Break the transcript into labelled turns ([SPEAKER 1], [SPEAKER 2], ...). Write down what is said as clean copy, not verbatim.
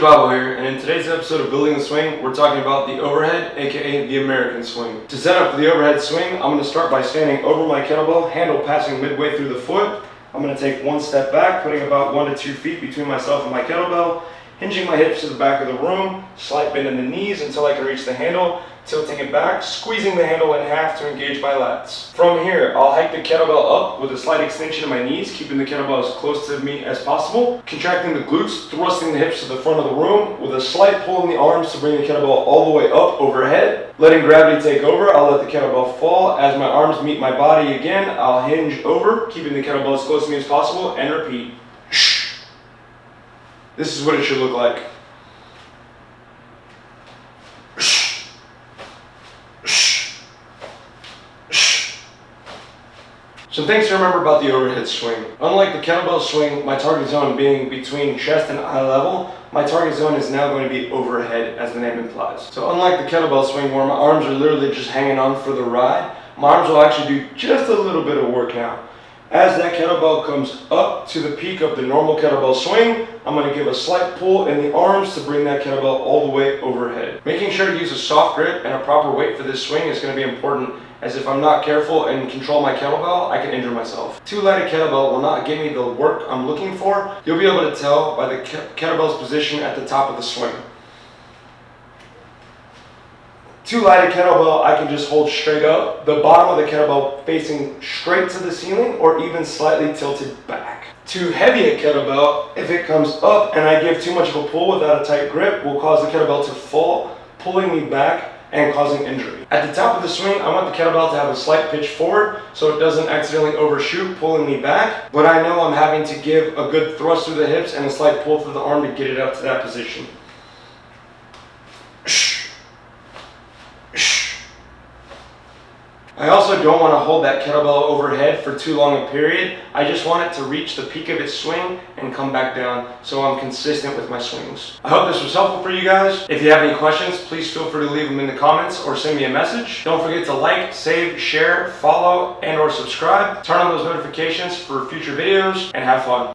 [SPEAKER 1] Coach Bobo here, and in today's episode of Building the Swing, we're talking about the overhead, aka the American swing. To set up the overhead swing, I'm going to start by standing over my kettlebell, handle passing midway through the foot. I'm going to take one step back, putting about 1 to 2 feet between myself and my kettlebell, hinging my hips to the back of the room, slight bend in the knees until I can reach the handle, tilting it back, squeezing the handle in half to engage my lats. From here, I'll hike the kettlebell up with a slight extension of my knees, keeping the kettlebell as close to me as possible, contracting the glutes, thrusting the hips to the front of the room, with a slight pull in the arms to bring the kettlebell all the way up overhead. Letting gravity take over, I'll let the kettlebell fall. As my arms meet my body again, I'll hinge over, keeping the kettlebell as close to me as possible, and repeat. This is what it should look like. Some things to remember about the overhead swing. Unlike the kettlebell swing, my target zone being between chest and eye level, my target zone is now going to be overhead, as the name implies. So unlike the kettlebell swing, where my arms are literally just hanging on for the ride, my arms will actually do just a little bit of work now. As that kettlebell comes up to the peak of the normal kettlebell swing, I'm going to give a slight pull in the arms to bring that kettlebell all the way overhead. Making sure to use a soft grip and a proper weight for this swing is going to be important, as if I'm not careful and control my kettlebell, I can injure myself. Too light a kettlebell will not give me the work I'm looking for. You'll be able to tell by the kettlebell's position at the top of the swing. Too light a kettlebell, I can just hold straight up, the bottom of the kettlebell facing straight to the ceiling or even slightly tilted back. Too heavy a kettlebell, if it comes up and I give too much of a pull without a tight grip, will cause the kettlebell to fall, pulling me back and causing injury. At the top of the swing, I want the kettlebell to have a slight pitch forward so it doesn't accidentally overshoot, pulling me back, but I know I'm having to give a good thrust through the hips and a slight pull through the arm to get it up to that position. I also don't want to hold that kettlebell overhead for too long a period. I just want it to reach the peak of its swing and come back down so I'm consistent with my swings. I hope this was helpful for you guys. If you have any questions, please feel free to leave them in the comments or send me a message. Don't forget to like, save, share, follow, and or subscribe. Turn on those notifications for future videos and have fun.